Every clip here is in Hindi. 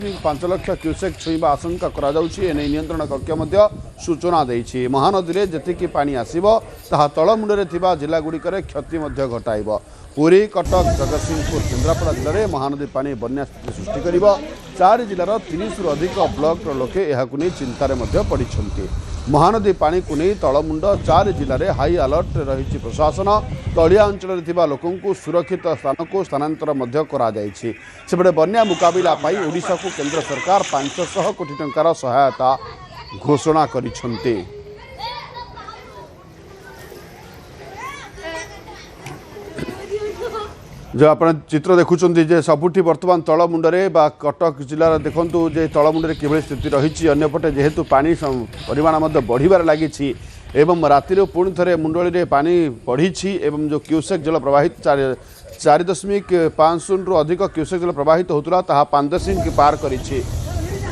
5 लाख क्यूसेक छुईवा आशंका कराने नियंत्रण कक्ष सूचना देछि। महानदी में जी पानी आसो ता तलमुंडे जिलागुड़िक क्षति घटाइब। पुरी, कटक, जगतसिंहपुर, केन्द्रापड़ा जिले में महानदी पानी बन्या स्थिति सृष्टि कर 4 जिलार 30 रु अधिक ब्लॉक लोके यह चिंतार पड़ी। महानदी पानी को नहीं तलमुंड 4 जिले में हाई अलर्ट रही प्रशासन तलिया अंचल लोकों सुरक्षित स्थान को स्थानांतर सेपटे बन्या मुकाबला ओडिशा को केंद्र सरकार 500 कोटी टंकार सहायता घोषणा करिसेंते। जो आप चित्र देखुं जे सबुठी बर्तमान तलमुंडे कटक जिलार देखूँ जे तलमुंडे किभली स्थिति रही। अन्यपटे जेहेतु पानी परिमाण बढ़िबार लगी एवं राति पुणी थे मुंडली में पानी बढ़ी एवं जो क्यूसेक जल प्रवाहित 4.50 रु अधिक क्यूसेक जल प्रवाहित होता ताहा 5 पार कर।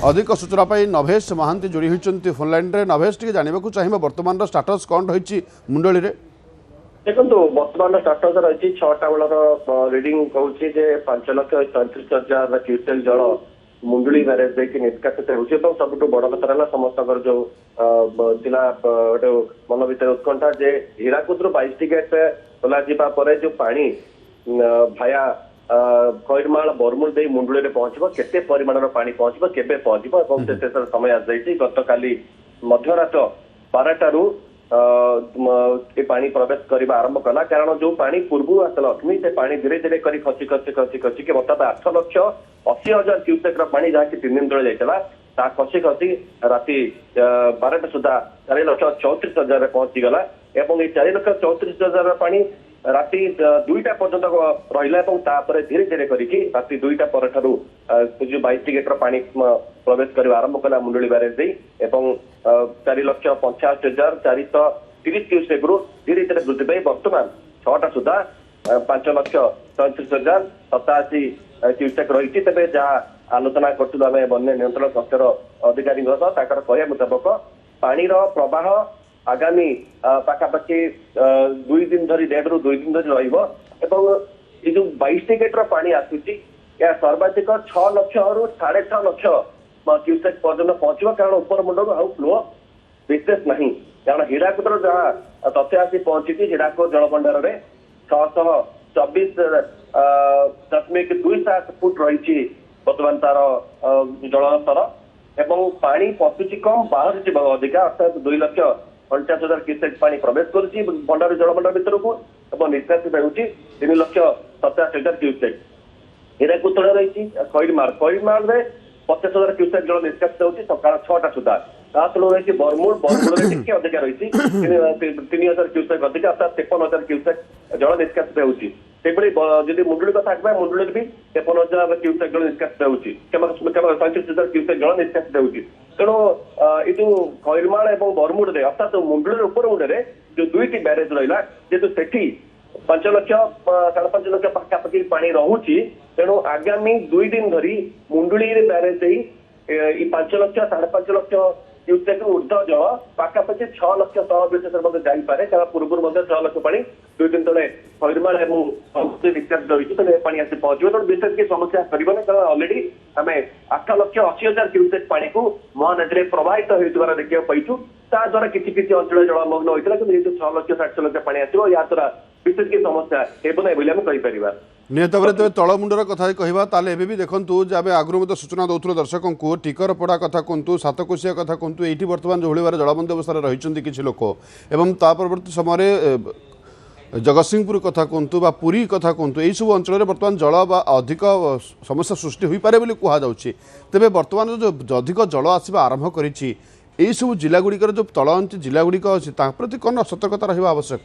अधिक सूचना नभेश महांती जोड़ी होती फोन लाइन रे। नभेश टी जानवा चाहिए बर्तमान स्टाटस कौन रही मुंडली में? देखो बर्तमान स्टाटस रही 6टा बेलर रिडिंग कहूँ 5,34,000 क्यूसेक जल मुंडली बैरेज देखिए निष्कासित होती सबुठ बड़ कथा समस्त जो गोटे मन भर उत्कंठा जे हीराकुद 22 गेट खोल जो पानी भाया खैरमाल बरमुल दे मुंडली में पहुंचब केते परिमाण पानी पहुंचब केबे पहुंचब समय आसी गत काली मध्यरात 12टारू पानी प्रवेश करने आरंभ कला कारण जो पानी पूर्व आसला अग्नि से पानी धीरे धीरे कर खसी खसी खसी खसी के बर्तमान 8,80,000 क्यूसेक पानी जहाँकि 3 दिन तले जाता खसी खसी राति 12टा सुधा 4,34,000 पहुंची गला एवं 4,34,000 पानी राति 2टा पर्यंत रहा धीरे धीरे करके राति 2टा पर जो 22 गेट्र पानी प्रवेश करने आरंभ कला मुंडली बैरेज दे 4,85,430 क्यूसेक रु धीरे धीरे वृद्धि पाई बर्तमान 6टा सुधा 5,34,087 क्यूसेक रही। तेज जहाँ आलोचना करूँ बन्या नियंत्रण कक्षर अधिकारी कहया मुताबक पानीर प्रवाह आगामी पाखापाखि 2 दिन धरी 1.5 ରୁ 2 दिन धरी रही जो 22 गेट्र पानी आसूची या सर्वाधिक 6 लाख रु 6.5 लाख क्यूसेक पर्यटन पहुंचब कारण उपर मुंड आउ फ्लो विशेष नहीं कारण हीराकुदर जहाँ तथ्य आसी पहुंची हीराकुद जलभंडार में 624.27 फुट रही बर्तमान तार जलस्तर एवं पानी पशुची कम बाहर अधिका अर्थात 2,49,000 क्यूसेक पानी प्रवेश करुच्ची भंडार जलभंडार भर को निष्कासित होती 3,57,000 क्यूसेक। हीराकुद तले रही खैरमाल में 50,000 क्यूसेक जल निष्कासित होती सकाल 6टा सुधा तले रही बरमुल टी अधिका रही 3,000 क्यूसेक अधिक अर्थात 53,000 क्यूसेक जल निष्कासित होती जब मुंडली कथा मुंडली भी 53,000 क्यूसेक जल निष्कासित होती 35,000 क्यूसेक जल निष्कासित होती तेणु ये खैरमाल और बरमुल अर्थात मुंडली उपर मुंडे जो 2टी बैरेज रहा जेहतु से 5 लाख 5.5 लाख पाखापाखि पानी रोचे तेणु आगामी 2 दिन धरी मुंडली बैरेज 5 लाख 5.5 लाख क्यूसेक ऊर्ध जल पाखापाखि 6 लाख तहबिशेष जापे कारण पूर्व 6 लाख पानी 2 दिन तले खैरमाल निष्कासित रही पानी आसी पहुंचे तेणु विशेष की समस्या करना कारण अलरेडी आम 8,80,000 क्यूसेक पानी को महानदी में प्रवाहित होता देखा पाइचु द्वारा किसी किसी अंचल जलमग्न होता है 6 लाख 60 लाख पानी आसो या द्वारा विशेष की समस्या है निहत भाव तेज तलमुंडर कथा कहवा ताले भी देखूँ जब आगु मत सूचना दौर दर्शकों को टिकरपड़ा कथा कहतु सातकोशिया कथा कहतु ये बर्तमान जो भाव जलबंदी अवस्था रही किसी लोक एवं परवर्ती समय जगतसिंहपुर कथा कहतु पुरी कथा कहतु यही सब अंचल बर्तमान जल अधिक समस्या सृष्टि हो पारे कहु तेज बर्तमान जो अधिक जल आसवा आरंभ कर सब जिलागुड़िकर जो तल जिलागुड़िक अच्छी प्रति कौन सतर्कता रहा आवश्यक?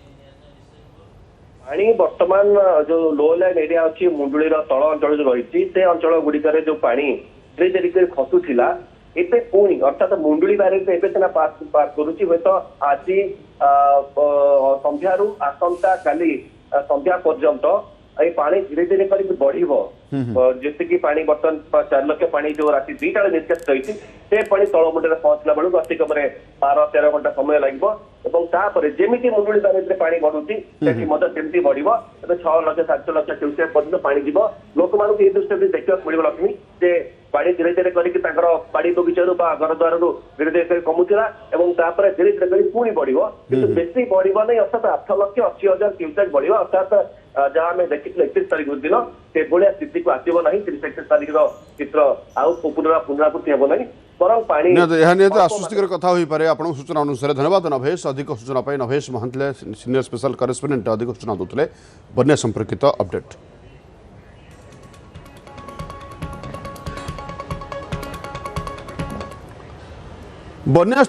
पानी बर्तमान जो लो लाइन एरिया अच्छी मुंडली तल अंचल जो रही से अंचल गुड़िकर जो पानी धीरे धीरे खसुला एबे पुणी अर्थात मुंडली बैरेज एवं पार करुच्ची हूँ आज संध्यारू आसंता काली संध्या पर्यंत ये पानी धीरे धीरे कर बढ़ जैसे कि पानी बर्तमान 4 लाख पानी जो राति 2टा निष्कासित रही से पानी तलमुंडे पहुंचला बेलू अति कम 12-13 घंटा समय लगे जमी मुंडली बैरेज में पानी बढ़ुची सेमती बढ़ 6 लाख 7 लाख क्यूसेक पर्यटन पानी जीव लोक मान दृष्टि देखा मिल लक्ष्मी जे पानी धीरे धीरे करके बाड़ी बगीचारू घर द्वार धीरे धीरे कमुला धीरे धीरे कर पुणी बढ़ो कि बेसी बढ़ नहीं अर्थात 8,80,000 क्यूसेक बढ़ अर्थात जहाँ आम देखी 31 तारीख दिन से भाया स्थिति को आसब ना 31 तारीख चित्र आउ पुनरावृत्ति हेब ना बरं पानी निहत आश्वस्तिकर कथा हो पारे आपन सूचना अनुसार धन्यवाद नभेश अधिक सूचना पाई नभेश महांतले सीनियर स्पेशल करेस्पोंडेंट अधिक सूचना दूसरे बन्या संपर्कित अपडेट बन्या